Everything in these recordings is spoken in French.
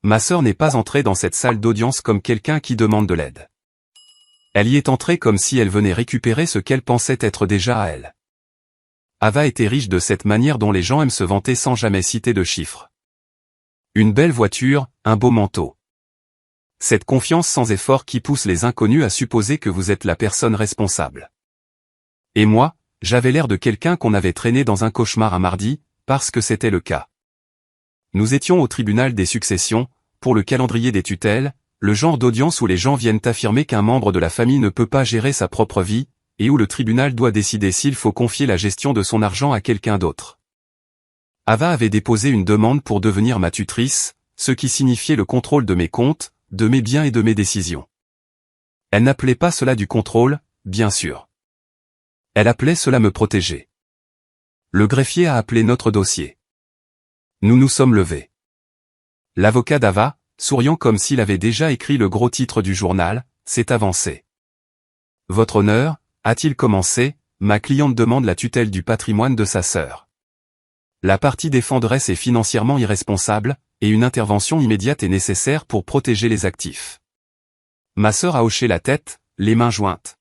Ma sœur n'est pas entrée dans cette salle d'audience comme quelqu'un qui demande de l'aide. Elle y est entrée comme si elle venait récupérer ce qu'elle pensait être déjà à elle. Ava était riche de cette manière dont les gens aiment se vanter sans jamais citer de chiffres. Une belle voiture, un beau manteau. Cette confiance sans effort qui pousse les inconnus à supposer que vous êtes la personne responsable. Et moi, j'avais l'air de quelqu'un qu'on avait traîné dans un cauchemar un mardi, parce que c'était le cas. Nous étions au tribunal des successions, pour le calendrier des tutelles, le genre d'audience où les gens viennent affirmer qu'un membre de la famille ne peut pas gérer sa propre vie, et où le tribunal doit décider s'il faut confier la gestion de son argent à quelqu'un d'autre. Ava avait déposé une demande pour devenir ma tutrice, ce qui signifiait le contrôle de mes comptes, de mes biens et de mes décisions. Elle n'appelait pas cela du contrôle, bien sûr. Elle appelait cela me protéger. Le greffier a appelé notre dossier. Nous nous sommes levés. L'avocat d'Ava, souriant comme s'il avait déjà écrit le gros titre du journal, s'est avancé. « Votre honneur » a-t-il commencé, ma cliente demande la tutelle du patrimoine de sa sœur. La partie défenderesse est financièrement irresponsable, et une intervention immédiate est nécessaire pour protéger les actifs. Ma sœur a hoché la tête, les mains jointes.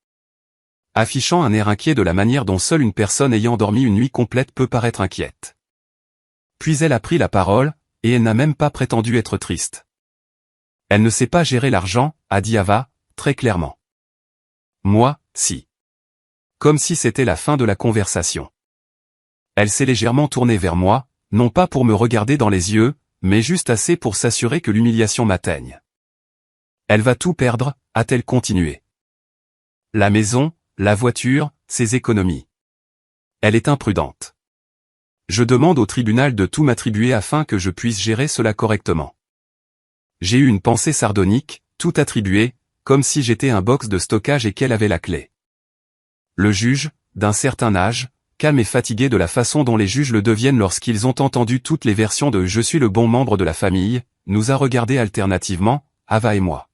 Affichant un air inquiet de la manière dont seule une personne ayant dormi une nuit complète peut paraître inquiète. Puis elle a pris la parole, et elle n'a même pas prétendu être triste. Elle ne sait pas gérer l'argent, a dit Ava, très clairement. Moi, si. Comme si c'était la fin de la conversation. Elle s'est légèrement tournée vers moi, non pas pour me regarder dans les yeux, mais juste assez pour s'assurer que l'humiliation m'atteigne. Elle va tout perdre, a-t-elle continué. La maison, la voiture, ses économies. Elle est imprudente. Je demande au tribunal de tout m'attribuer afin que je puisse gérer cela correctement. J'ai eu une pensée sardonique, tout attribuer, comme si j'étais un box de stockage et qu'elle avait la clé. Le juge, d'un certain âge, calme et fatigué de la façon dont les juges le deviennent lorsqu'ils ont entendu toutes les versions de « je suis le bon membre de la famille », nous a regardés alternativement, Ava et moi.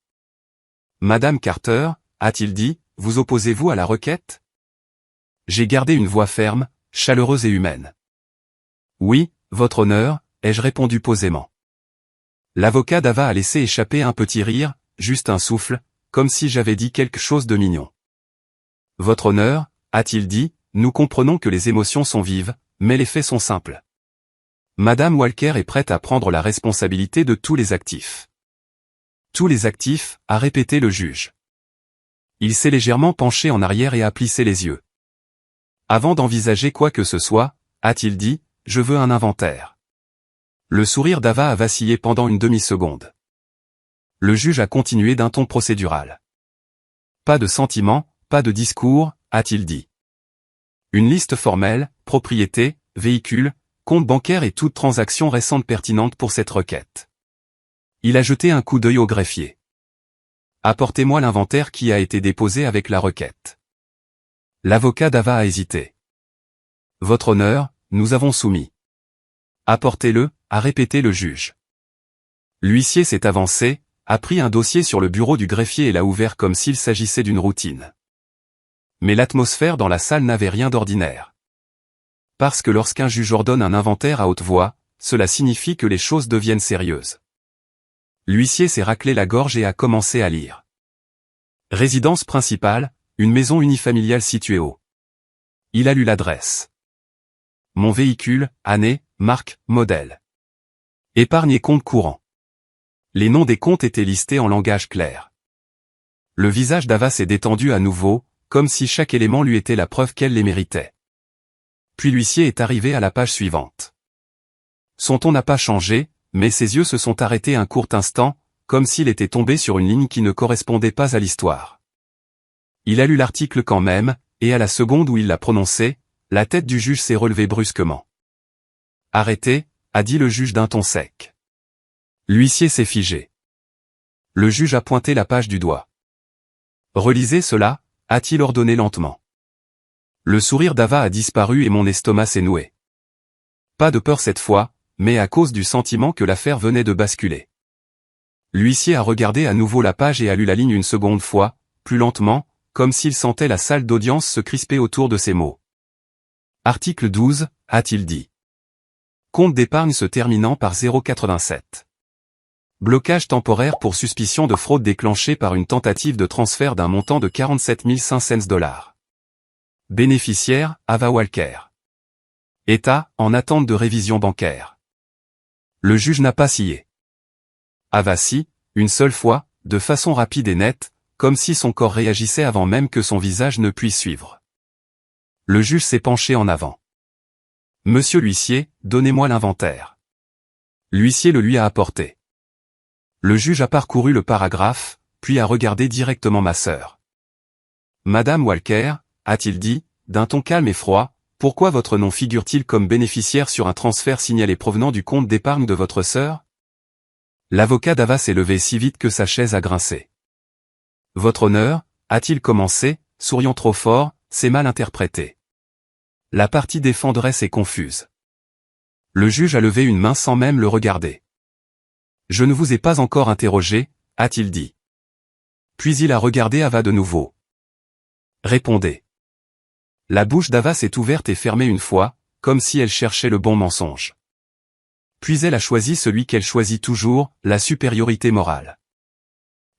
« Madame Carter », a-t-il dit, « vous opposez-vous à la requête ?» J'ai gardé une voix ferme, chaleureuse et humaine. « Oui, votre honneur », ai-je répondu posément. L'avocat d'Ava a laissé échapper un petit rire, juste un souffle, comme si j'avais dit quelque chose de mignon. « Votre honneur », a-t-il dit, « nous comprenons que les émotions sont vives, mais les faits sont simples. Madame Walker est prête à prendre la responsabilité de tous les actifs. » Tous les actifs, a répété le juge. Il s'est légèrement penché en arrière et a plissé les yeux. Avant d'envisager quoi que ce soit, a-t-il dit, « je veux un inventaire. » Le sourire d'Ava a vacillé pendant une demi-seconde. Le juge a continué d'un ton procédural. « Pas de sentiment, pas de discours, » a-t-il dit. Une liste formelle, propriété, véhicule, compte bancaire et toute transaction récente pertinente pour cette requête. Il a jeté un coup d'œil au greffier. Apportez-moi l'inventaire qui a été déposé avec la requête. L'avocat d'Ava a hésité. Votre honneur, nous avons soumis. Apportez-le, a répété le juge. L'huissier s'est avancé, a pris un dossier sur le bureau du greffier et l'a ouvert comme s'il s'agissait d'une routine. Mais l'atmosphère dans la salle n'avait rien d'ordinaire. Parce que lorsqu'un juge ordonne un inventaire à haute voix, cela signifie que les choses deviennent sérieuses. L'huissier s'est raclé la gorge et a commencé à lire. Résidence principale, une maison unifamiliale située au. Il a lu l'adresse. Mon véhicule, année, marque, modèle. Épargne et compte courant. Les noms des comptes étaient listés en langage clair. Le visage d'Ava s'est détendu à nouveau, comme si chaque élément lui était la preuve qu'elle les méritait. Puis l'huissier est arrivé à la page suivante. Son ton n'a pas changé, mais ses yeux se sont arrêtés un court instant, comme s'il était tombé sur une ligne qui ne correspondait pas à l'histoire. Il a lu l'article quand même, et à la seconde où il l'a prononcé, la tête du juge s'est relevée brusquement. « Arrêtez », a dit le juge d'un ton sec. L'huissier s'est figé. Le juge a pointé la page du doigt. « Relisez cela », a-t-il ordonné lentement. Le sourire d'Ava a disparu et mon estomac s'est noué. Pas de peur cette fois, mais à cause du sentiment que l'affaire venait de basculer. L'huissier a regardé à nouveau la page et a lu la ligne une seconde fois, plus lentement, comme s'il sentait la salle d'audience se crisper autour de ces mots. Article 12, a-t-il dit. Compte d'épargne se terminant par 0,87. Blocage temporaire pour suspicion de fraude déclenchée par une tentative de transfert d'un montant de 47 500 $. Bénéficiaire, Ava Walker. État, en attente de révision bancaire. Le juge n'a pas scié. Ava si, une seule fois, de façon rapide et nette, comme si son corps réagissait avant même que son visage ne puisse suivre. Le juge s'est penché en avant. Monsieur l'huissier, donnez-moi l'inventaire. L'huissier le lui a apporté. Le juge a parcouru le paragraphe, puis a regardé directement ma sœur. Madame Walker, a-t-il dit, d'un ton calme et froid, pourquoi votre nom figure-t-il comme bénéficiaire sur un transfert signalé provenant du compte d'épargne de votre sœur? L'avocat d'Ava s'est levé si vite que sa chaise a grincé. Votre honneur, a-t-il commencé, souriant trop fort, c'est mal interprété. La partie défenderesse est confuse. Le juge a levé une main sans même le regarder. Je ne vous ai pas encore interrogé, a-t-il dit. Puis il a regardé Ava de nouveau. Répondez. La bouche d'Ava s'est ouverte et fermée une fois, comme si elle cherchait le bon mensonge. Puis elle a choisi celui qu'elle choisit toujours, la supériorité morale.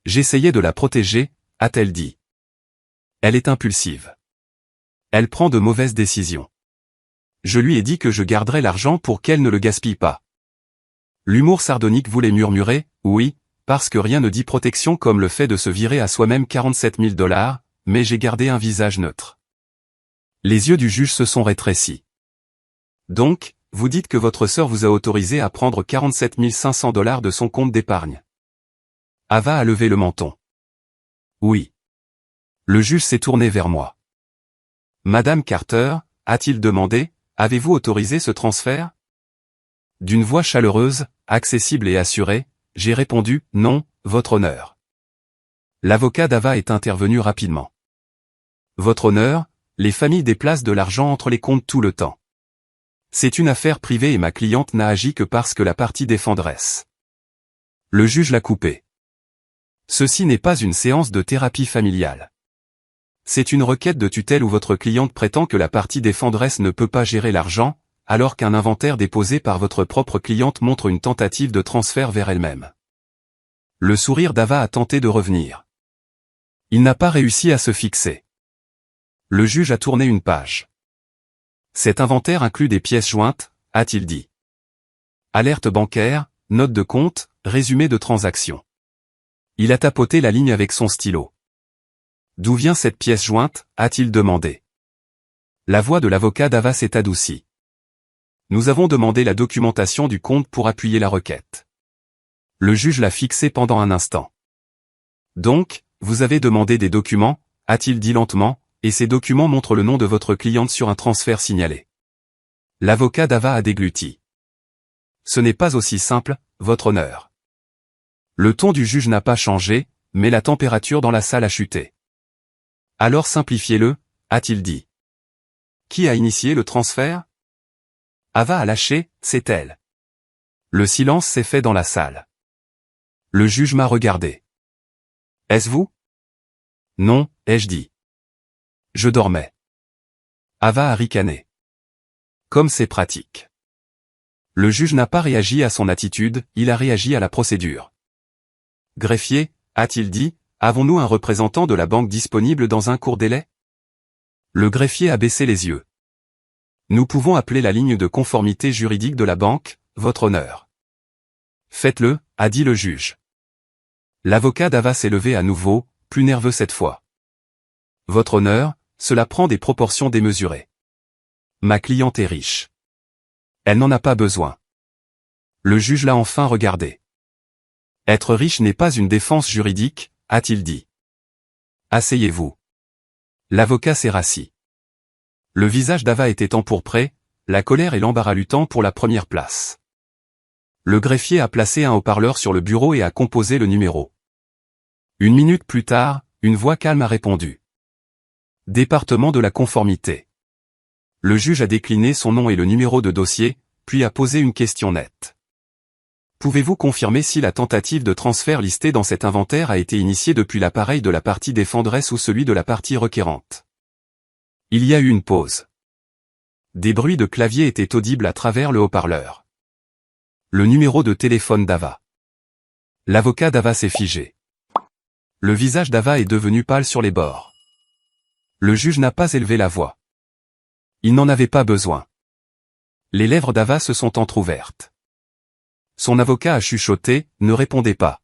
J'essayais de la protéger, a-t-elle dit. Elle est impulsive. Elle prend de mauvaises décisions. Je lui ai dit que je garderais l'argent pour qu'elle ne le gaspille pas. L'humour sardonique voulait murmurer, oui, parce que rien ne dit protection comme le fait de se virer à soi-même 47 000 $, mais j'ai gardé un visage neutre. Les yeux du juge se sont rétrécis. Donc, vous dites que votre sœur vous a autorisé à prendre 47 500 $ de son compte d'épargne. Ava a levé le menton. Oui. Le juge s'est tourné vers moi. Madame Carter, a-t-il demandé, avez-vous autorisé ce transfert? D'une voix chaleureuse, accessible et assurée, j'ai répondu, non, votre honneur. L'avocat d'Ava est intervenu rapidement. Votre honneur, les familles déplacent de l'argent entre les comptes tout le temps. C'est une affaire privée et ma cliente n'a agi que parce que la partie défenderesse. Le juge l'a coupé. Ceci n'est pas une séance de thérapie familiale. C'est une requête de tutelle où votre cliente prétend que la partie défenderesse ne peut pas gérer l'argent, alors qu'un inventaire déposé par votre propre cliente montre une tentative de transfert vers elle-même. Le sourire d'Ava a tenté de revenir. Il n'a pas réussi à se fixer. Le juge a tourné une page. Cet inventaire inclut des pièces jointes, a-t-il dit. Alerte bancaire, note de compte, résumé de transaction. Il a tapoté la ligne avec son stylo. D'où vient cette pièce jointe, a-t-il demandé. La voix de l'avocat d'Ava s'est adoucie. Nous avons demandé la documentation du compte pour appuyer la requête. Le juge l'a fixé pendant un instant. Donc, vous avez demandé des documents, a-t-il dit lentement, et ces documents montrent le nom de votre cliente sur un transfert signalé. L'avocat d'Ava a dégluti. Ce n'est pas aussi simple, votre honneur. Le ton du juge n'a pas changé, mais la température dans la salle a chuté. Alors simplifiez-le, a-t-il dit. Qui a initié le transfert? Ava a lâché, c'est elle. Le silence s'est fait dans la salle. Le juge m'a regardé. Est-ce vous? Non, ai-je dit. Je dormais. Ava a ricané. Comme c'est pratique. Le juge n'a pas réagi à son attitude, il a réagi à la procédure. Greffier, a-t-il dit, avons-nous un représentant de la banque disponible dans un court délai? Le greffier a baissé les yeux. Nous pouvons appeler la ligne de conformité juridique de la banque, votre honneur. Faites-le, a dit le juge. L'avocat d'Ava s'est levé à nouveau, plus nerveux cette fois. Votre honneur, cela prend des proportions démesurées. Ma cliente est riche. Elle n'en a pas besoin. Le juge l'a enfin regardé. Être riche n'est pas une défense juridique, a-t-il dit. Asseyez-vous. L'avocat s'est rassis. Le visage d'Ava était empourpré, la colère et l'embarras luttant pour la première place. Le greffier a placé un haut-parleur sur le bureau et a composé le numéro. Une minute plus tard, une voix calme a répondu. Département de la conformité. Le juge a décliné son nom et le numéro de dossier, puis a posé une question nette. Pouvez-vous confirmer si la tentative de transfert listée dans cet inventaire a été initiée depuis l'appareil de la partie défenderesse ou celui de la partie requérante? Il y a eu une pause. Des bruits de clavier étaient audibles à travers le haut-parleur. Le numéro de téléphone d'Ava. L'avocat d'Ava s'est figé. Le visage d'Ava est devenu pâle sur les bords. Le juge n'a pas élevé la voix. Il n'en avait pas besoin. Les lèvres d'Ava se sont entr'ouvertes. Son avocat a chuchoté, ne répondez pas.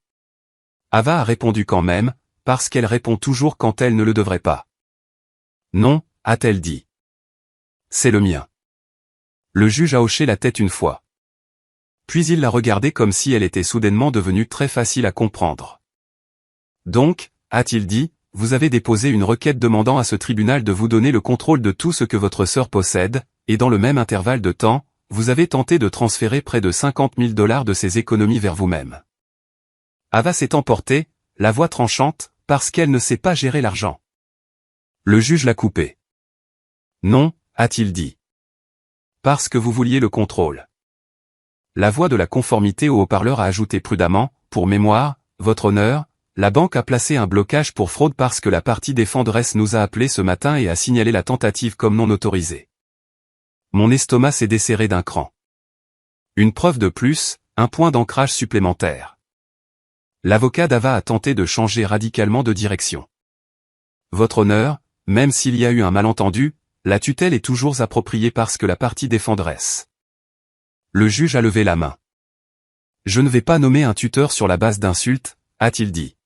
Ava a répondu quand même, parce qu'elle répond toujours quand elle ne le devrait pas. Non, a-t-elle dit. C'est le mien. Le juge a hoché la tête une fois. Puis il l'a regardée comme si elle était soudainement devenue très facile à comprendre. Donc, a-t-il dit, vous avez déposé une requête demandant à ce tribunal de vous donner le contrôle de tout ce que votre sœur possède, et dans le même intervalle de temps, vous avez tenté de transférer près de 50 000 $ de ses économies vers vous-même. Ava s'est emportée, la voix tranchante, parce qu'elle ne sait pas gérer l'argent. Le juge l'a coupé. Non, a-t-il dit. Parce que vous vouliez le contrôle. La voix de la conformité au haut-parleur a ajouté prudemment, pour mémoire, votre honneur, la banque a placé un blocage pour fraude parce que la partie défenderesse nous a appelé ce matin et a signalé la tentative comme non autorisée. Mon estomac s'est desserré d'un cran. Une preuve de plus, un point d'ancrage supplémentaire. L'avocat d'Ava a tenté de changer radicalement de direction. Votre honneur, même s'il y a eu un malentendu, la tutelle est toujours appropriée parce que la partie défenderesse. Le juge a levé la main. Je ne vais pas nommer un tuteur sur la base d'insultes, a-t-il dit.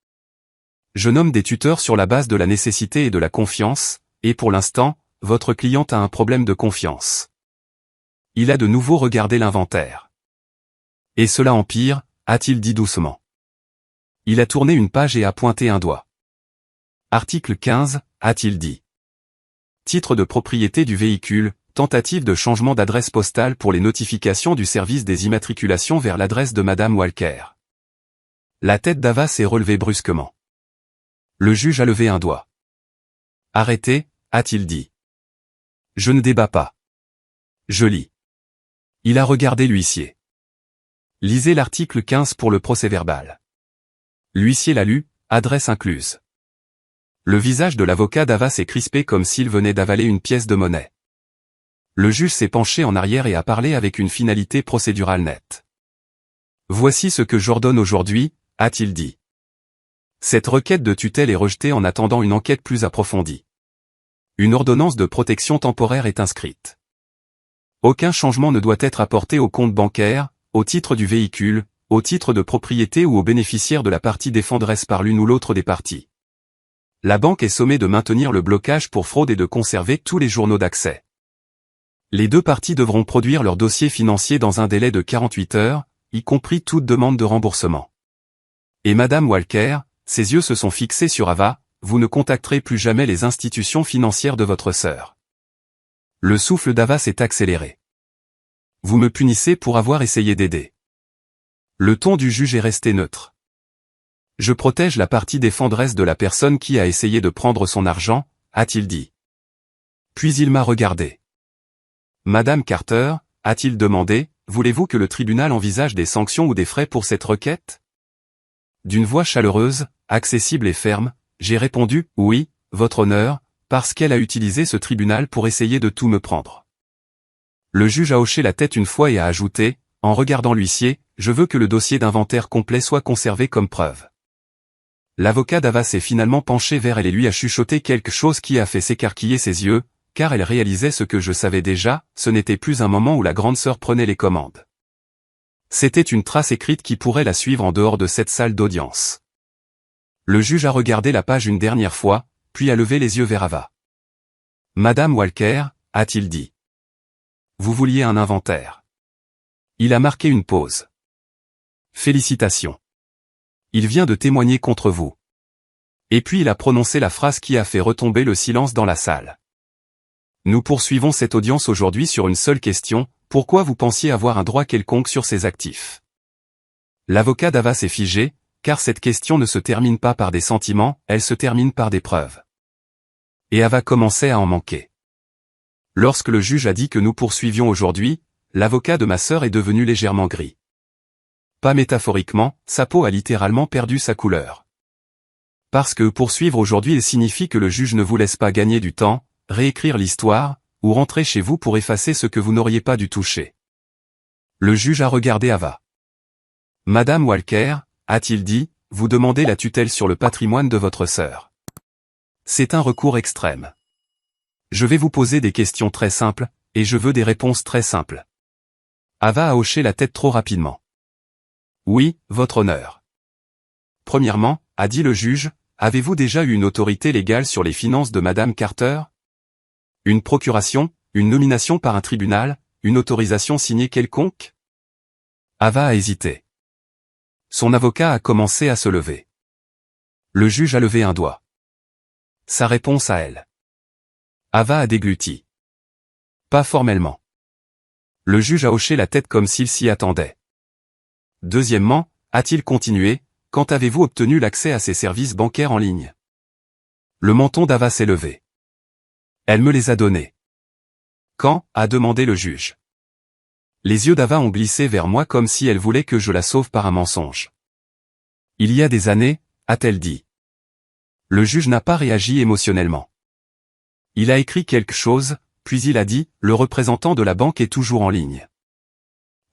Je nomme des tuteurs sur la base de la nécessité et de la confiance, et pour l'instant, votre cliente a un problème de confiance. Il a de nouveau regardé l'inventaire. Et cela empire, a-t-il dit doucement. Il a tourné une page et a pointé un doigt. Article 15, a-t-il dit. Titre de propriété du véhicule, tentative de changement d'adresse postale pour les notifications du service des immatriculations vers l'adresse de Madame Walker. La tête d'Ava s'est relevée brusquement. Le juge a levé un doigt. Arrêtez, a-t-il dit. Je ne débat pas. Je lis. Il a regardé l'huissier. Lisez l'article 15 pour le procès-verbal. L'huissier l'a lu, adresse incluse. Le visage de l'avocat d'Ava s'est crispé comme s'il venait d'avaler une pièce de monnaie. Le juge s'est penché en arrière et a parlé avec une finalité procédurale nette. Voici ce que j'ordonne aujourd'hui, a-t-il dit. Cette requête de tutelle est rejetée en attendant une enquête plus approfondie. Une ordonnance de protection temporaire est inscrite. Aucun changement ne doit être apporté au compte bancaire, au titre du véhicule, au titre de propriété ou aux bénéficiaires de la partie défenderesse par l'une ou l'autre des parties. La banque est sommée de maintenir le blocage pour fraude et de conserver tous les journaux d'accès. Les deux parties devront produire leur dossier financier dans un délai de 48 heures, y compris toute demande de remboursement. Et Madame Walker, ses yeux se sont fixés sur Ava, vous ne contacterez plus jamais les institutions financières de votre sœur. Le souffle d'Ava s'est accéléré. Vous me punissez pour avoir essayé d'aider. Le ton du juge est resté neutre. Je protège la partie défenderesse de la personne qui a essayé de prendre son argent, a-t-il dit. Puis il m'a regardé. Madame Carter, a-t-il demandé, voulez-vous que le tribunal envisage des sanctions ou des frais pour cette requête? D'une voix chaleureuse, accessible et ferme, j'ai répondu, oui, votre honneur, parce qu'elle a utilisé ce tribunal pour essayer de tout me prendre. Le juge a hoché la tête une fois et a ajouté, en regardant l'huissier, je veux que le dossier d'inventaire complet soit conservé comme preuve. L'avocat d'Ava s'est finalement penché vers elle et lui a chuchoté quelque chose qui a fait s'écarquiller ses yeux, car elle réalisait ce que je savais déjà, ce n'était plus un moment où la grande sœur prenait les commandes. C'était une trace écrite qui pourrait la suivre en dehors de cette salle d'audience. Le juge a regardé la page une dernière fois, puis a levé les yeux vers Ava. Madame Walker, a-t-il dit. Vous vouliez un inventaire. Il a marqué une pause. Félicitations. Il vient de témoigner contre vous. Et puis il a prononcé la phrase qui a fait retomber le silence dans la salle. Nous poursuivons cette audience aujourd'hui sur une seule question, pourquoi vous pensiez avoir un droit quelconque sur ces actifs? L'avocat d'Ava s'est figé, car cette question ne se termine pas par des sentiments, elle se termine par des preuves. Et Ava commençait à en manquer. Lorsque le juge a dit que nous poursuivions aujourd'hui, l'avocat de ma sœur est devenu légèrement gris. Pas métaphoriquement, sa peau a littéralement perdu sa couleur. Parce que poursuivre aujourd'hui signifie que le juge ne vous laisse pas gagner du temps, réécrire l'histoire, ou rentrer chez vous pour effacer ce que vous n'auriez pas dû toucher. Le juge a regardé Ava. Madame Walker, a-t-il dit, vous demandez la tutelle sur le patrimoine de votre sœur. C'est un recours extrême. Je vais vous poser des questions très simples, et je veux des réponses très simples. Ava a hoché la tête trop rapidement. Oui, votre honneur. Premièrement, a dit le juge, avez-vous déjà eu une autorité légale sur les finances de Madame Carter? Une procuration, une nomination par un tribunal, une autorisation signée quelconque? Ava a hésité. Son avocat a commencé à se lever. Le juge a levé un doigt. Sa réponse à elle. Ava a dégluti. Pas formellement. Le juge a hoché la tête comme s'il s'y attendait. Deuxièmement, a-t-il continué, quand avez-vous obtenu l'accès à ces services bancaires en ligne? Le menton d'Ava s'est levé. Elle me les a donnés. Quand? A demandé le juge. Les yeux d'Ava ont glissé vers moi comme si elle voulait que je la sauve par un mensonge. Il y a des années, a-t-elle dit. Le juge n'a pas réagi émotionnellement. Il a écrit quelque chose, puis il a dit, le représentant de la banque est toujours en ligne.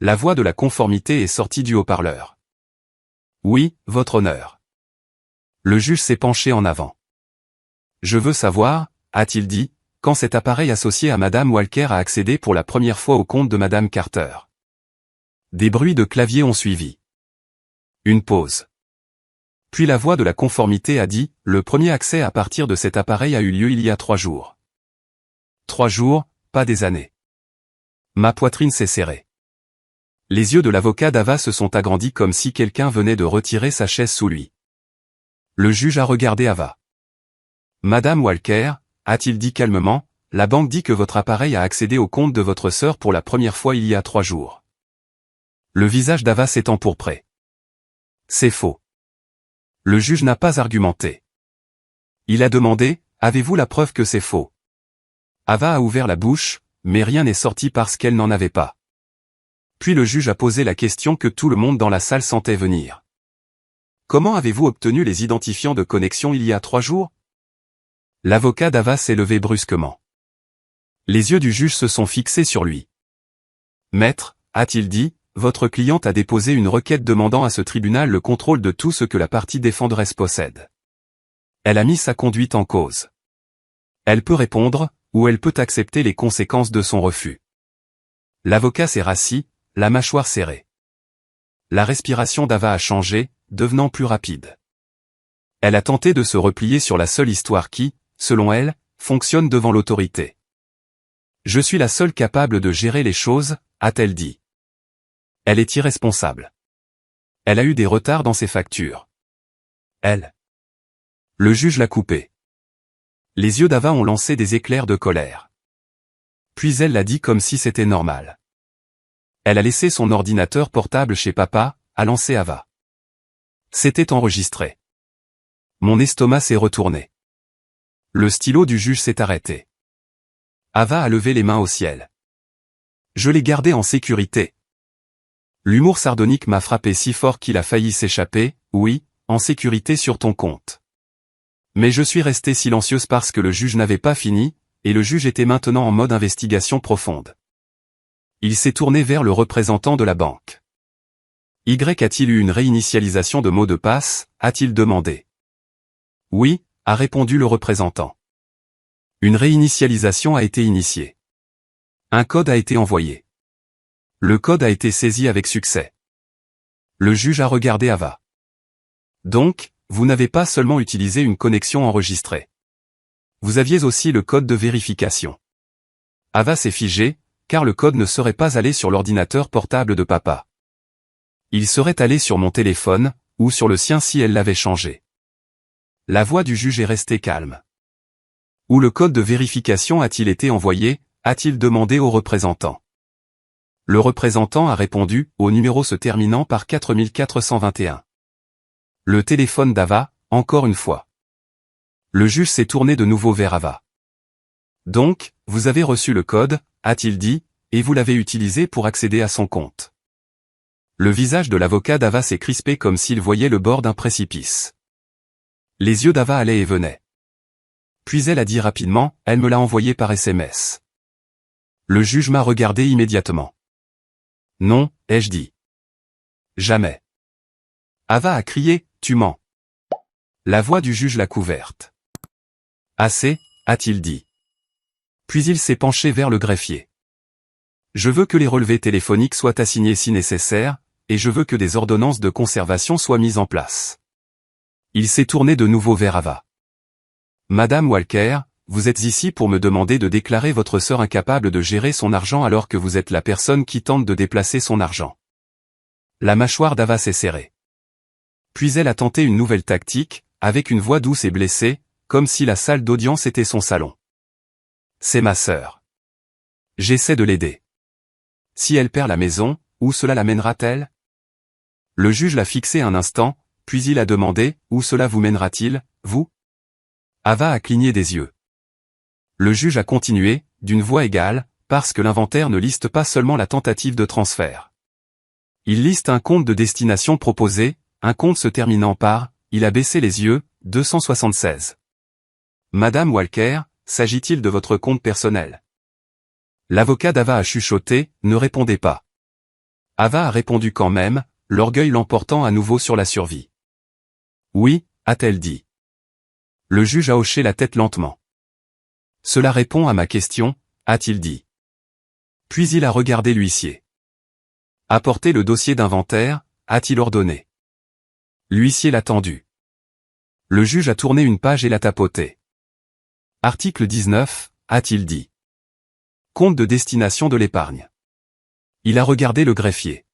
La voix de la conformité est sortie du haut-parleur. Oui, votre honneur. Le juge s'est penché en avant. Je veux savoir, a-t-il dit, quand cet appareil associé à Madame Walker a accédé pour la première fois au compte de Madame Carter. Des bruits de clavier ont suivi. Une pause. Puis la voix de la conformité a dit, le premier accès à partir de cet appareil a eu lieu il y a 3 jours. 3 jours, pas des années. Ma poitrine s'est serrée. Les yeux de l'avocat d'Ava se sont agrandis comme si quelqu'un venait de retirer sa chaise sous lui. Le juge a regardé Ava. Madame Walker, a-t-il dit calmement, la banque dit que votre appareil a accédé au compte de votre sœur pour la première fois il y a 3 jours. Le visage d'Ava s'est empourpré. C'est faux. Le juge n'a pas argumenté. Il a demandé, avez-vous la preuve que c'est faux? Ava a ouvert la bouche, mais rien n'est sorti parce qu'elle n'en avait pas. Puis le juge a posé la question que tout le monde dans la salle sentait venir. Comment avez-vous obtenu les identifiants de connexion il y a 3 jours? L'avocat d'Ava s'est levé brusquement. Les yeux du juge se sont fixés sur lui. Maître, a-t-il dit, votre cliente a déposé une requête demandant à ce tribunal le contrôle de tout ce que la partie défenderesse possède. Elle a mis sa conduite en cause. Elle peut répondre, ou elle peut accepter les conséquences de son refus. L'avocat s'est rassis, la mâchoire serrée. La respiration d'Ava a changé, devenant plus rapide. Elle a tenté de se replier sur la seule histoire qui, selon elle, fonctionne devant l'autorité. Je suis la seule capable de gérer les choses, a-t-elle dit. Elle est irresponsable. Elle a eu des retards dans ses factures. Elle. Le juge l'a coupée. Les yeux d'Ava ont lancé des éclairs de colère. Puis elle l'a dit comme si c'était normal. Elle a laissé son ordinateur portable chez papa, a lancé Ava. C'était enregistré. Mon estomac s'est retourné. Le stylo du juge s'est arrêté. Ava a levé les mains au ciel. Je l'ai gardé en sécurité. L'humour sardonique m'a frappé si fort qu'il a failli s'échapper, oui, en sécurité sur ton compte. Mais je suis restée silencieuse parce que le juge n'avait pas fini, et le juge était maintenant en mode investigation profonde. Il s'est tourné vers le représentant de la banque. Y a-t-il eu une réinitialisation de mot de passe, a-t-il demandé. Oui, a répondu le représentant. Une réinitialisation a été initiée. Un code a été envoyé. Le code a été saisi avec succès. Le juge a regardé Ava. Donc, vous n'avez pas seulement utilisé une connexion enregistrée. Vous aviez aussi le code de vérification. Ava s'est figée, car le code ne serait pas allé sur l'ordinateur portable de papa. Il serait allé sur mon téléphone, ou sur le sien si elle l'avait changé. La voix du juge est restée calme. Où le code de vérification a-t-il été envoyé, a-t-il demandé au représentant. Le représentant a répondu, au numéro se terminant par 4421. Le téléphone d'Ava, encore une fois. Le juge s'est tourné de nouveau vers Ava. Donc, vous avez reçu le code, a-t-il dit, et vous l'avez utilisé pour accéder à son compte. Le visage de l'avocat d'Ava s'est crispé comme s'il voyait le bord d'un précipice. Les yeux d'Ava allaient et venaient. Puis elle a dit rapidement, elle me l'a envoyé par SMS. Le juge m'a regardé immédiatement. Non, ai-je dit. Jamais. Ava a crié, tu mens. La voix du juge l'a couverte. Assez, a-t-il dit. Puis il s'est penché vers le greffier. Je veux que les relevés téléphoniques soient assignés si nécessaire, et je veux que des ordonnances de conservation soient mises en place. Il s'est tourné de nouveau vers Ava. Madame Walker, vous êtes ici pour me demander de déclarer votre sœur incapable de gérer son argent alors que vous êtes la personne qui tente de déplacer son argent. La mâchoire d'Ava s'est serrée. Puis elle a tenté une nouvelle tactique, avec une voix douce et blessée, comme si la salle d'audience était son salon. C'est ma sœur. J'essaie de l'aider. Si elle perd la maison, où cela l'amènera-t-elle? Le juge l'a fixé un instant, puis il a demandé, où cela vous mènera-t-il, vous? Ava a cligné des yeux. Le juge a continué, d'une voix égale, parce que l'inventaire ne liste pas seulement la tentative de transfert. Il liste un compte de destination proposé, un compte se terminant par, il a baissé les yeux, 276. Madame Walker, s'agit-il de votre compte personnel? L'avocat d'Ava a chuchoté, ne répondez pas. Ava a répondu quand même, l'orgueil l'emportant à nouveau sur la survie. Oui, a-t-elle dit. Le juge a hoché la tête lentement. Cela répond à ma question, a-t-il dit. Puis il a regardé l'huissier. Apportez le dossier d'inventaire, a-t-il ordonné. L'huissier l'a tendu. Le juge a tourné une page et l'a tapoté. Article 19, a-t-il dit. Compte de destination de l'épargne. Il a regardé le greffier.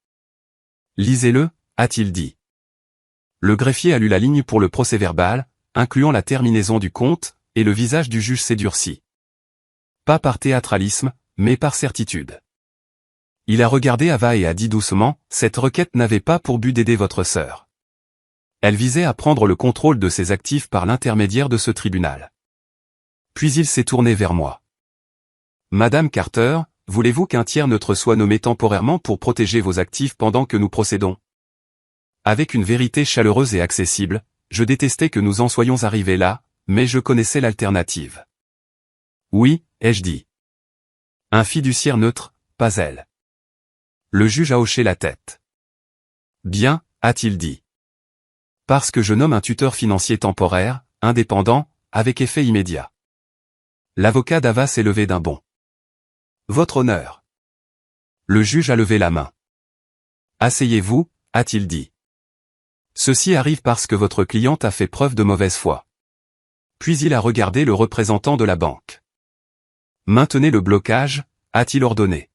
Lisez-le, a-t-il dit. Le greffier a lu la ligne pour le procès-verbal, incluant la terminaison du compte, et le visage du juge s'est durci. Pas par théâtralisme, mais par certitude. Il a regardé Ava et a dit doucement, cette requête n'avait pas pour but d'aider votre sœur. Elle visait à prendre le contrôle de ses actifs par l'intermédiaire de ce tribunal. Puis il s'est tourné vers moi. Madame Carter, voulez-vous qu'un tiers neutre soit nommé temporairement pour protéger vos actifs pendant que nous procédons? Avec une vérité chaleureuse et accessible, je détestais que nous en soyons arrivés là, mais je connaissais l'alternative. Oui, ai-je dit. Un fiduciaire neutre, pas elle. Le juge a hoché la tête. Bien, a-t-il dit. Parce que je nomme un tuteur financier temporaire, indépendant, avec effet immédiat. L'avocat d'Ava s'est levé d'un bond. Votre honneur. Le juge a levé la main. Asseyez-vous, a-t-il dit. Ceci arrive parce que votre cliente a fait preuve de mauvaise foi. Puis il a regardé le représentant de la banque. Maintenez le blocage, a-t-il ordonné.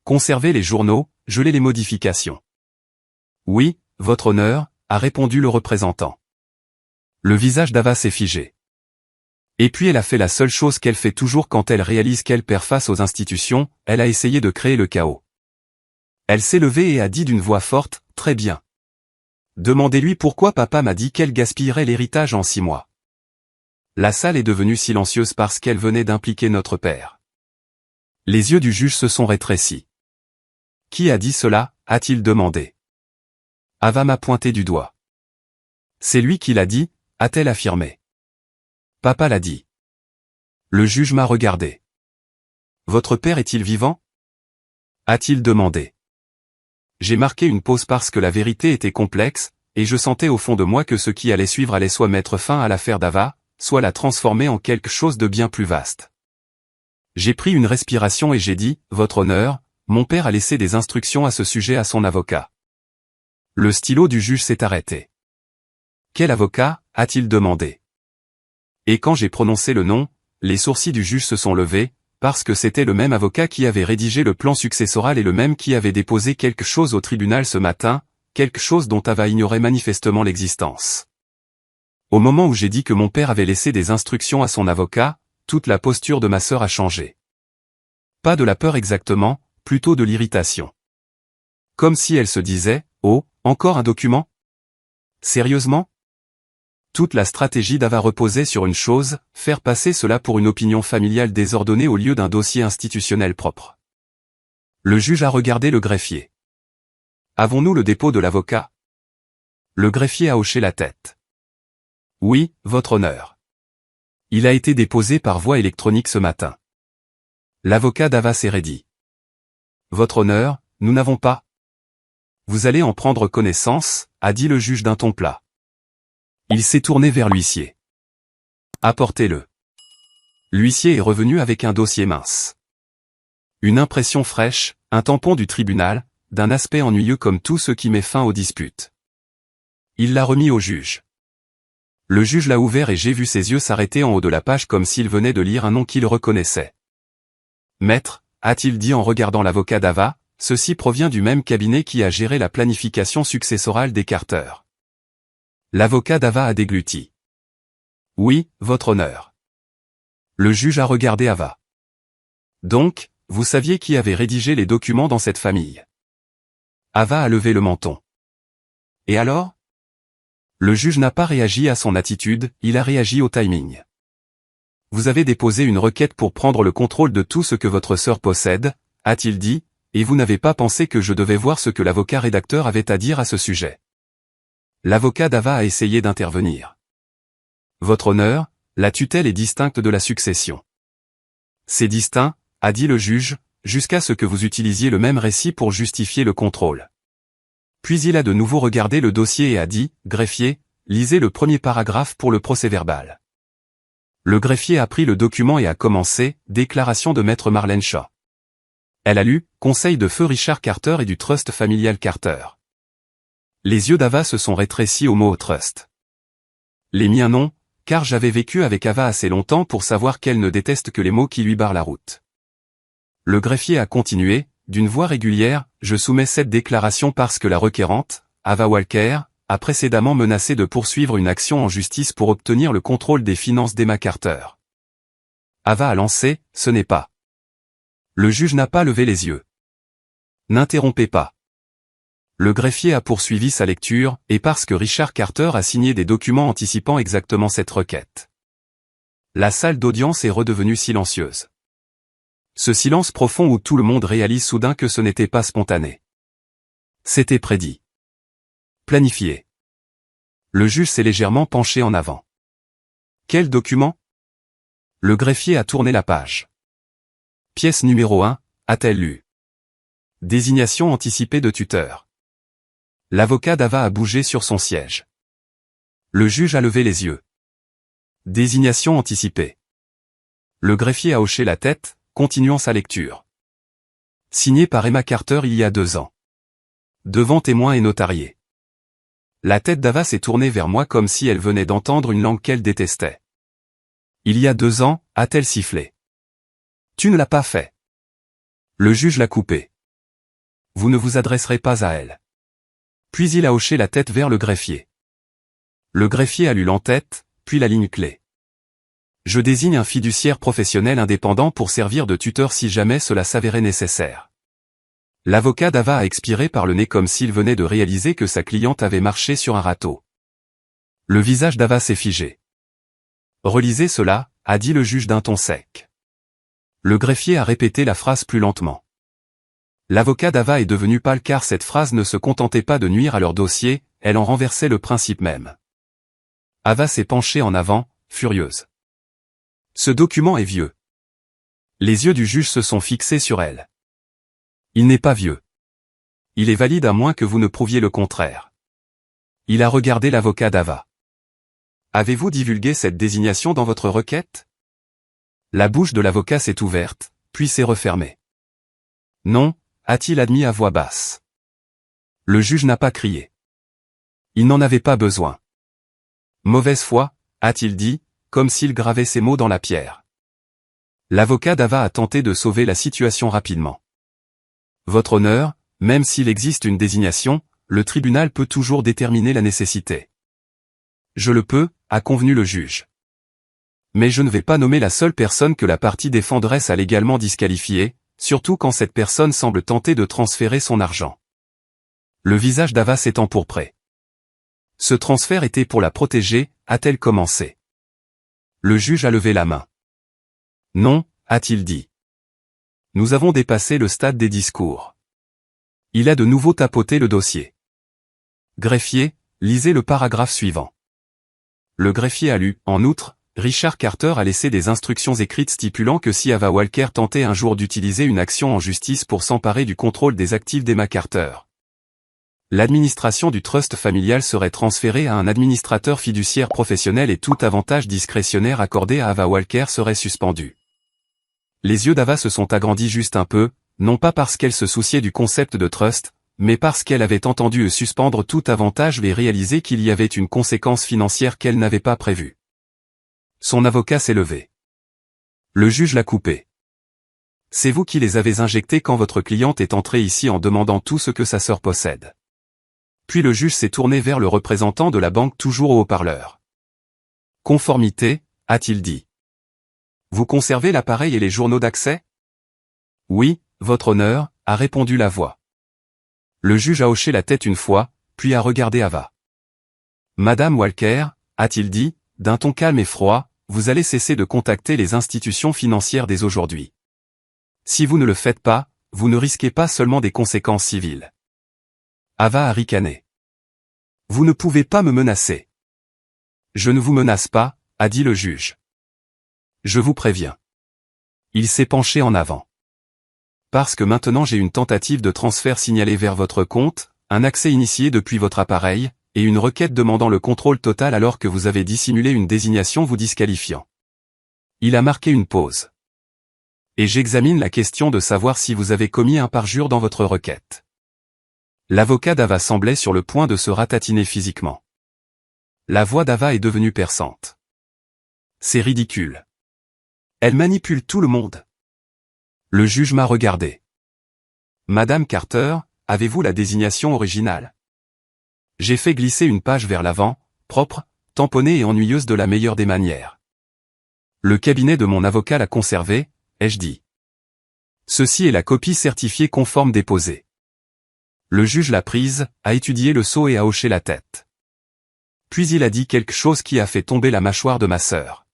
Conservez les journaux, gelez les modifications. Oui, votre honneur, a répondu le représentant. Le visage d'Ava s'est figé. Et puis elle a fait la seule chose qu'elle fait toujours quand elle réalise qu'elle perd face aux institutions, elle a essayé de créer le chaos. Elle s'est levée et a dit d'une voix forte, très bien. Demandez-lui pourquoi papa m'a dit qu'elle gaspillerait l'héritage en 6 mois. La salle est devenue silencieuse parce qu'elle venait d'impliquer notre père. Les yeux du juge se sont rétrécis. Qui a dit cela, a-t-il demandé. Ava m'a pointé du doigt. C'est lui qui l'a dit, a-t-elle affirmé. Papa l'a dit. Le juge m'a regardé. Votre père est-il vivant? A-t-il demandé. J'ai marqué une pause parce que la vérité était complexe, et je sentais au fond de moi que ce qui allait suivre allait soit mettre fin à l'affaire d'Ava, soit la transformer en quelque chose de bien plus vaste. J'ai pris une respiration et j'ai dit, votre honneur, mon père a laissé des instructions à ce sujet à son avocat. Le stylo du juge s'est arrêté. Quel avocat, a-t-il demandé. Et quand j'ai prononcé le nom, les sourcils du juge se sont levés, parce que c'était le même avocat qui avait rédigé le plan successoral et le même qui avait déposé quelque chose au tribunal ce matin, quelque chose dont Ava ignorait manifestement l'existence. Au moment où j'ai dit que mon père avait laissé des instructions à son avocat, toute la posture de ma sœur a changé. Pas de la peur exactement, plutôt de l'irritation. Comme si elle se disait, oh, encore un document? Sérieusement? Toute la stratégie d'Ava reposait sur une chose, faire passer cela pour une opinion familiale désordonnée au lieu d'un dossier institutionnel propre. Le juge a regardé le greffier. Avons-nous le dépôt de l'avocat? Le greffier a hoché la tête. Oui, votre honneur. Il a été déposé par voie électronique ce matin. L'avocat d'Ava s'est raidi. Votre honneur, nous n'avons pas. vous allez en prendre connaissance, a dit le juge d'un ton plat. Il s'est tourné vers l'huissier. Apportez-le. L'huissier est revenu avec un dossier mince. Une impression fraîche, un tampon du tribunal, d'un aspect ennuyeux comme tout ce qui met fin aux disputes. Il l'a remis au juge. Le juge l'a ouvert et j'ai vu ses yeux s'arrêter en haut de la page comme s'il venait de lire un nom qu'il reconnaissait. Maître, a-t-il dit en regardant l'avocat d'Ava, ceci provient du même cabinet qui a géré la planification successorale des Carter. L'avocat d'Ava a dégluti. Oui, votre honneur. Le juge a regardé Ava. Donc, vous saviez qui avait rédigé les documents dans cette famille. Ava a levé le menton. Et alors? Le juge n'a pas réagi à son attitude, il a réagi au timing. Vous avez déposé une requête pour prendre le contrôle de tout ce que votre sœur possède, a-t-il dit, et vous n'avez pas pensé que je devais voir ce que l'avocat rédacteur avait à dire à ce sujet. L'avocat d'Ava a essayé d'intervenir. Votre honneur, la tutelle est distincte de la succession. C'est distinct, a dit le juge, jusqu'à ce que vous utilisiez le même récit pour justifier le contrôle. Puis il a de nouveau regardé le dossier et a dit, greffier, lisez le premier paragraphe pour le procès-verbal. Le greffier a pris le document et a commencé, déclaration de maître Marlène Shaw. Elle a lu, conseil de feu Richard Carter et du trust familial Carter. Les yeux d'Ava se sont rétrécis au mot trust. Les miens non, car j'avais vécu avec Ava assez longtemps pour savoir qu'elle ne déteste que les mots qui lui barrent la route. Le greffier a continué, d'une voix régulière, je soumets cette déclaration parce que la requérante, Ava Walker, a précédemment menacé de poursuivre une action en justice pour obtenir le contrôle des finances d'Emma Carter. Ava a lancé, ce n'est pas. Le juge n'a pas levé les yeux. N'interrompez pas. Le greffier a poursuivi sa lecture, et parce que Richard Carter a signé des documents anticipant exactement cette requête. La salle d'audience est redevenue silencieuse. Ce silence profond où tout le monde réalise soudain que ce n'était pas spontané. C'était prédit. Planifié. Le juge s'est légèrement penché en avant. Quel document? Le greffier a tourné la page. Pièce numéro 1, a-t-elle lu? Désignation anticipée de tuteur. L'avocat d'Ava a bougé sur son siège. Le juge a levé les yeux. Désignation anticipée. Le greffier a hoché la tête, continuant sa lecture. Signé par Emma Carter il y a 2 ans. Devant témoins et notariés. La tête d'Ava s'est tournée vers moi comme si elle venait d'entendre une langue qu'elle détestait. Il y a 2 ans, a-t-elle sifflé. Tu ne l'as pas fait. Le juge l'a coupé. Vous ne vous adresserez pas à elle. Puis il a hoché la tête vers le greffier. Le greffier a lu l'entête, puis la ligne clé. Je désigne un fiduciaire professionnel indépendant pour servir de tuteur si jamais cela s'avérait nécessaire. L'avocat d'Ava a expiré par le nez comme s'il venait de réaliser que sa cliente avait marché sur un râteau. Le visage d'Ava s'est figé. Relisez cela, a dit le juge d'un ton sec. Le greffier a répété la phrase plus lentement. L'avocat d'Ava est devenu pâle car cette phrase ne se contentait pas de nuire à leur dossier, elle en renversait le principe même. Ava s'est penchée en avant, furieuse. Ce document est vieux. Les yeux du juge se sont fixés sur elle. Il n'est pas vieux. Il est valide à moins que vous ne prouviez le contraire. Il a regardé l'avocat d'Ava. Avez-vous divulgué cette désignation dans votre requête? La bouche de l'avocat s'est ouverte, puis s'est refermée. Non, a-t-il admis à voix basse. Le juge n'a pas crié. Il n'en avait pas besoin. Mauvaise foi, a-t-il dit, comme s'il gravait ces mots dans la pierre. L'avocat d'Ava a tenté de sauver la situation rapidement. Votre honneur, même s'il existe une désignation, le tribunal peut toujours déterminer la nécessité. Je le peux, a convenu le juge. Mais je ne vais pas nommer la seule personne que la partie défenderesse a légalement disqualifiée, surtout quand cette personne semble tenter de transférer son argent. Le visage d'Ava s'est empourpré. Ce transfert était pour la protéger, a-t-elle commencé. Le juge a levé la main. Non, a-t-il dit. Nous avons dépassé le stade des discours. Il a de nouveau tapoté le dossier. Greffier, lisez le paragraphe suivant. Le greffier a lu, en outre, Richard Carter a laissé des instructions écrites stipulant que si Ava Walker tentait un jour d'utiliser une action en justice pour s'emparer du contrôle des actifs d'Emma Carter. L'administration du trust familial serait transférée à un administrateur fiduciaire professionnel et tout avantage discrétionnaire accordé à Ava Walker serait suspendu. Les yeux d'Ava se sont agrandis juste un peu, non pas parce qu'elle se souciait du concept de trust, mais parce qu'elle avait entendu suspendre tout avantage et réalisé qu'il y avait une conséquence financière qu'elle n'avait pas prévue. Son avocat s'est levé. Le juge l'a coupé. C'est vous qui les avez injectés quand votre cliente est entrée ici en demandant tout ce que sa sœur possède. Puis le juge s'est tourné vers le représentant de la banque toujours au haut-parleur. Conformité, a-t-il dit. Vous conservez l'appareil et les journaux d'accès? Oui, votre honneur, a répondu la voix. Le juge a hoché la tête une fois, puis a regardé Ava. Madame Walker, a-t-il dit, d'un ton calme et froid, vous allez cesser de contacter les institutions financières dès aujourd'hui. Si vous ne le faites pas, vous ne risquez pas seulement des conséquences civiles. Ava a ricané. Vous ne pouvez pas me menacer. Je ne vous menace pas, a dit le juge. Je vous préviens. Il s'est penché en avant. Parce que maintenant j'ai une tentative de transfert signalée vers votre compte, un accès initié depuis votre appareil, et une requête demandant le contrôle total alors que vous avez dissimulé une désignation vous disqualifiant. Il a marqué une pause. Et j'examine la question de savoir si vous avez commis un parjure dans votre requête. L'avocat d'Ava semblait sur le point de se ratatiner physiquement. La voix d'Ava est devenue perçante. C'est ridicule. Elle manipule tout le monde. Le juge m'a regardé. Madame Carter, avez-vous la désignation originale? J'ai fait glisser une page vers l'avant, propre, tamponnée et ennuyeuse de la meilleure des manières. Le cabinet de mon avocat l'a conservée, ai-je dit. Ceci est la copie certifiée conforme déposée. Le juge l'a prise, a étudié le sceau et a hoché la tête. Puis il a dit quelque chose qui a fait tomber la mâchoire de ma sœur.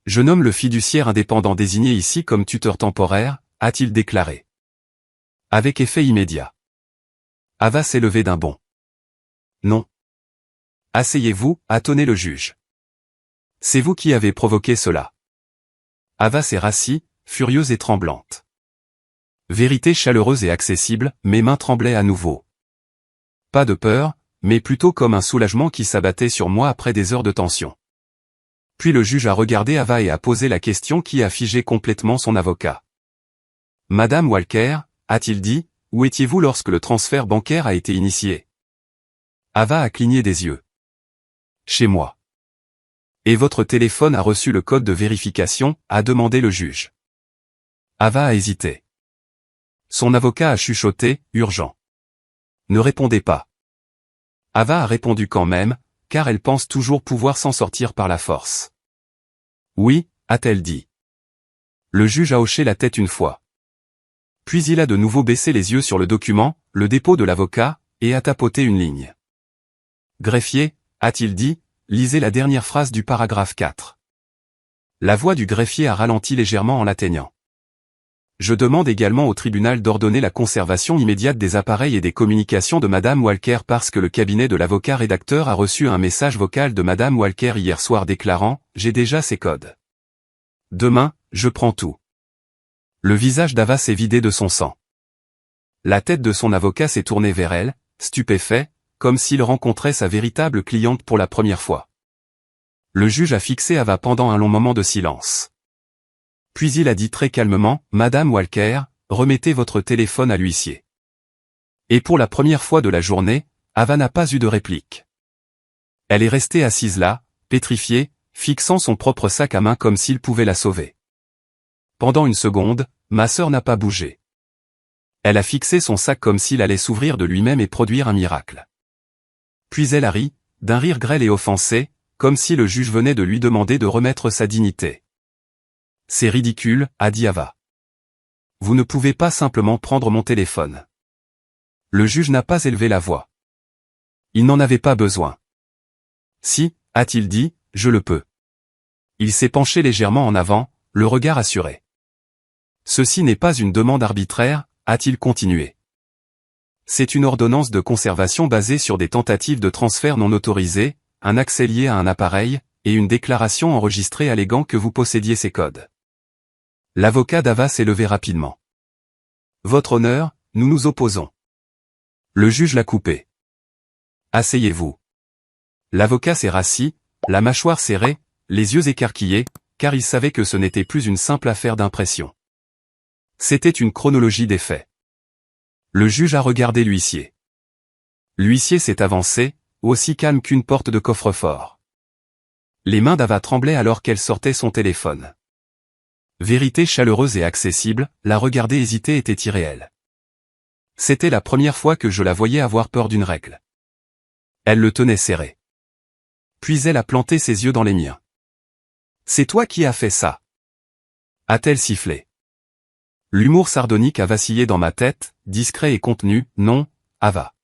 Je nomme le fiduciaire indépendant désigné ici comme tuteur temporaire, a-t-il déclaré. Avec effet immédiat. Ava s'est levée d'un bond. Non. Asseyez-vous, a tonné le juge. C'est vous qui avez provoqué cela. Ava s'est rassie, furieuse et tremblante. Vérité chaleureuse et accessible, mes mains tremblaient à nouveau. Pas de peur, mais plutôt comme un soulagement qui s'abattait sur moi après des heures de tension. Puis le juge a regardé Ava et a posé la question qui a figé complètement son avocat. Madame Walker, a-t-il dit, où étiez-vous lorsque le transfert bancaire a été initié? Ava a cligné des yeux. Chez moi. Et votre téléphone a reçu le code de vérification, a demandé le juge. Ava a hésité. Son avocat a chuchoté, urgent. Ne répondez pas. Ava a répondu quand même, car elle pense toujours pouvoir s'en sortir par la force. Oui, a-t-elle dit. Le juge a hoché la tête une fois. Puis il a de nouveau baissé les yeux sur le document, le dépôt de l'avocat, et a tapoté une ligne. Greffier, a-t-il dit, lisez la dernière phrase du paragraphe 4. La voix du greffier a ralenti légèrement en l'atteignant. Je demande également au tribunal d'ordonner la conservation immédiate des appareils et des communications de Madame Walker parce que le cabinet de l'avocat rédacteur a reçu un message vocal de Madame Walker hier soir déclarant « J'ai déjà ces codes. Demain, je prends tout ». Le visage d'Ava s'est vidé de son sang. La tête de son avocat s'est tournée vers elle, stupéfait, comme s'il rencontrait sa véritable cliente pour la première fois. Le juge a fixé Ava pendant un long moment de silence. Puis il a dit très calmement, « Madame Walker, remettez votre téléphone à l'huissier. » Et pour la première fois de la journée, Ava n'a pas eu de réplique. Elle est restée assise là, pétrifiée, fixant son propre sac à main comme s'il pouvait la sauver. Pendant une seconde, ma sœur n'a pas bougé. Elle a fixé son sac comme s'il allait s'ouvrir de lui-même et produire un miracle. Puis elle a ri, d'un rire grêle et offensé, comme si le juge venait de lui demander de remettre sa dignité. C'est ridicule, a dit Ava. Vous ne pouvez pas simplement prendre mon téléphone. Le juge n'a pas élevé la voix. Il n'en avait pas besoin. Si, a-t-il dit, je le peux. Il s'est penché légèrement en avant, le regard assuré. Ceci n'est pas une demande arbitraire, a-t-il continué. C'est une ordonnance de conservation basée sur des tentatives de transfert non autorisées, un accès lié à un appareil, et une déclaration enregistrée alléguant que vous possédiez ces codes. L'avocat d'Ava s'est levé rapidement. Votre honneur, nous nous opposons. Le juge l'a coupé. Asseyez-vous. L'avocat s'est rassis, la mâchoire serrée, les yeux écarquillés, car il savait que ce n'était plus une simple affaire d'impression. C'était une chronologie des faits. Le juge a regardé l'huissier. L'huissier s'est avancé, aussi calme qu'une porte de coffre-fort. Les mains d'Ava tremblaient alors qu'elle sortait son téléphone. Vérité chaleureuse et accessible, la regarder hésiter était irréel. C'était la première fois que je la voyais avoir peur d'une règle. Elle le tenait serré. Puis elle a planté ses yeux dans les miens. « C'est toi qui as fait ça » a-t-elle sifflé. L'humour sardonique a vacillé dans ma tête, discret et contenu, non, Ava.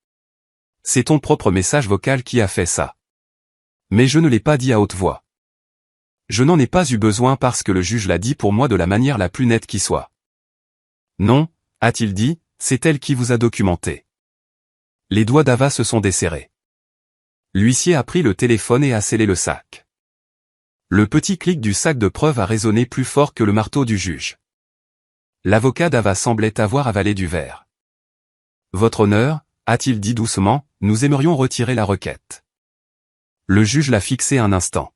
C'est ton propre message vocal qui a fait ça. Mais je ne l'ai pas dit à haute voix. Je n'en ai pas eu besoin parce que le juge l'a dit pour moi de la manière la plus nette qui soit. Non, a-t-il dit, c'est elle qui vous a documenté. Les doigts d'Ava se sont desserrés. L'huissier a pris le téléphone et a scellé le sac. Le petit clic du sac de preuves a résonné plus fort que le marteau du juge. L'avocat d'Ava semblait avoir avalé du verre. Votre honneur, a-t-il dit doucement, nous aimerions retirer la requête. Le juge l'a fixé un instant.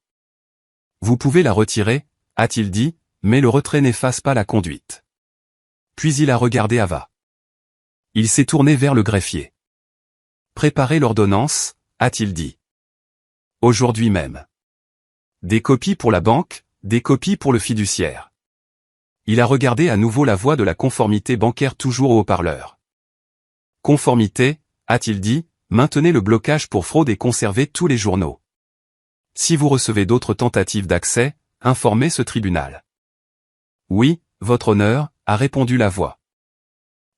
Vous pouvez la retirer, a-t-il dit, mais le retrait n'efface pas la conduite. Puis il a regardé Ava. Il s'est tourné vers le greffier. Préparez l'ordonnance, a-t-il dit. Aujourd'hui même. Des copies pour la banque, des copies pour le fiduciaire. Il a regardé à nouveau la voix de la conformité bancaire toujours au haut-parleur. Conformité, a-t-il dit, maintenez le blocage pour fraude et conservez tous les journaux. Si vous recevez d'autres tentatives d'accès, informez ce tribunal. Oui, votre honneur, a répondu la voix.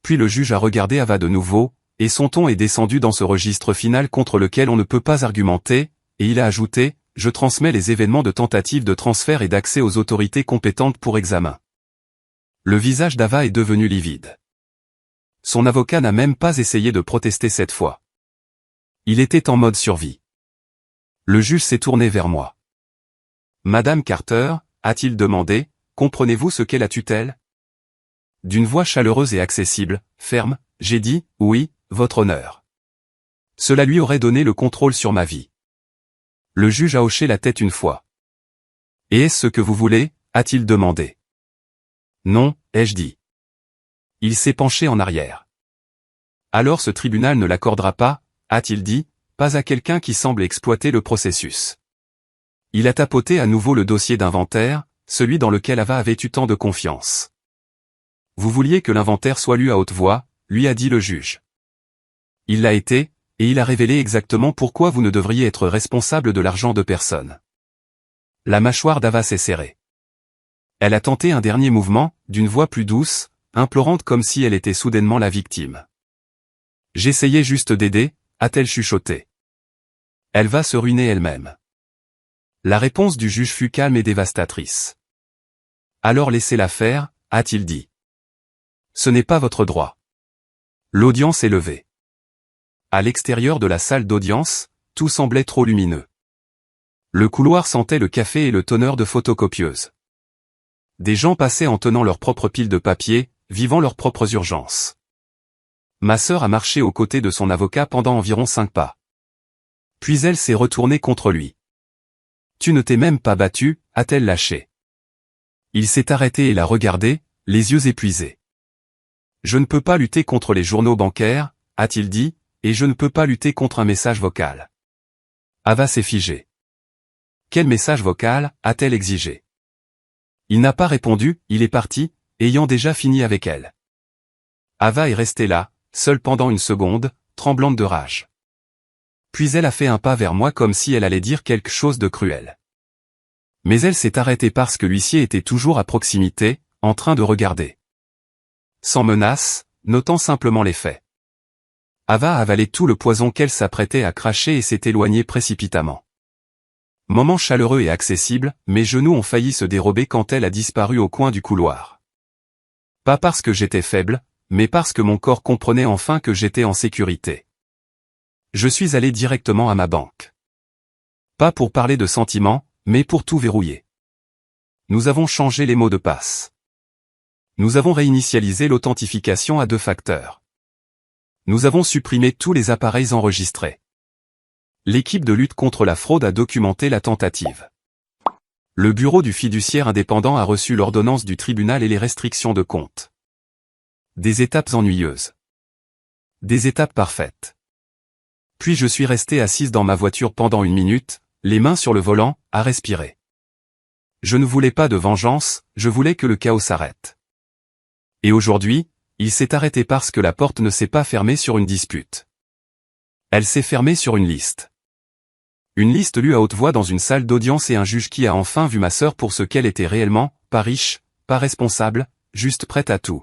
Puis le juge a regardé Ava de nouveau, et son ton est descendu dans ce registre final contre lequel on ne peut pas argumenter, et il a ajouté, je transmets les événements de tentative de transfert et d'accès aux autorités compétentes pour examen. Le visage d'Ava est devenu livide. Son avocat n'a même pas essayé de protester cette fois. Il était en mode survie. Le juge s'est tourné vers moi. Madame Carter, a-t-il demandé, comprenez-vous ce qu'est la tutelle? D'une voix chaleureuse et accessible, ferme, j'ai dit, oui, votre honneur. Cela lui aurait donné le contrôle sur ma vie. Le juge a hoché la tête une fois. Et est-ce ce que vous voulez, a-t-il demandé. Non, ai-je dit. Il s'est penché en arrière. Alors ce tribunal ne l'accordera pas, a-t-il dit, pas à quelqu'un qui semble exploiter le processus. Il a tapoté à nouveau le dossier d'inventaire, celui dans lequel Ava avait eu tant de confiance. Vous vouliez que l'inventaire soit lu à haute voix, lui a dit le juge. Il l'a été, et il a révélé exactement pourquoi vous ne devriez être responsable de l'argent de personne. La mâchoire d'Ava s'est serrée. Elle a tenté un dernier mouvement, d'une voix plus douce, implorante comme si elle était soudainement la victime. J'essayais juste d'aider, a-t-elle chuchoté. Elle va se ruiner elle-même. La réponse du juge fut calme et dévastatrice. Alors laissez-la faire, a-t-il dit. Ce n'est pas votre droit. L'audience est levée. À l'extérieur de la salle d'audience, tout semblait trop lumineux. Le couloir sentait le café et le tonneur de photocopieuse. Des gens passaient en tenant leurs propres piles de papier, vivant leurs propres urgences. Ma sœur a marché aux côtés de son avocat pendant environ 5 pas. Puis elle s'est retournée contre lui. Tu ne t'es même pas battu, a-t-elle lâché. Il s'est arrêté et l'a regardé, les yeux épuisés. Je ne peux pas lutter contre les journaux bancaires, a-t-il dit, et je ne peux pas lutter contre un message vocal. Ava s'est figée. Quel message vocal, a-t-elle exigé? Il n'a pas répondu, il est parti, ayant déjà fini avec elle. Ava est restée là, seule pendant une seconde, tremblante de rage. Puis elle a fait un pas vers moi comme si elle allait dire quelque chose de cruel. Mais elle s'est arrêtée parce que l'huissier était toujours à proximité, en train de regarder. Sans menace, notant simplement les faits. Ava a avalé tout le poison qu'elle s'apprêtait à cracher et s'est éloignée précipitamment. Moment chaleureux et accessible, mes genoux ont failli se dérober quand elle a disparu au coin du couloir. Pas parce que j'étais faible, mais parce que mon corps comprenait enfin que j'étais en sécurité. Je suis allé directement à ma banque. Pas pour parler de sentiments, mais pour tout verrouiller. Nous avons changé les mots de passe. Nous avons réinitialisé l'authentification à 2 facteurs. Nous avons supprimé tous les appareils enregistrés. L'équipe de lutte contre la fraude a documenté la tentative. Le bureau du fiduciaire indépendant a reçu l'ordonnance du tribunal et les restrictions de compte. Des étapes ennuyeuses. Des étapes parfaites. Puis je suis resté assise dans ma voiture pendant 1 minute, les mains sur le volant, à respirer. Je ne voulais pas de vengeance, je voulais que le chaos s'arrête. Et aujourd'hui, il s'est arrêté parce que la porte ne s'est pas fermée sur une dispute. Elle s'est fermée sur une liste. Une liste lue à haute voix dans une salle d'audience et un juge qui a enfin vu ma sœur pour ce qu'elle était réellement, pas riche, pas responsable, juste prête à tout.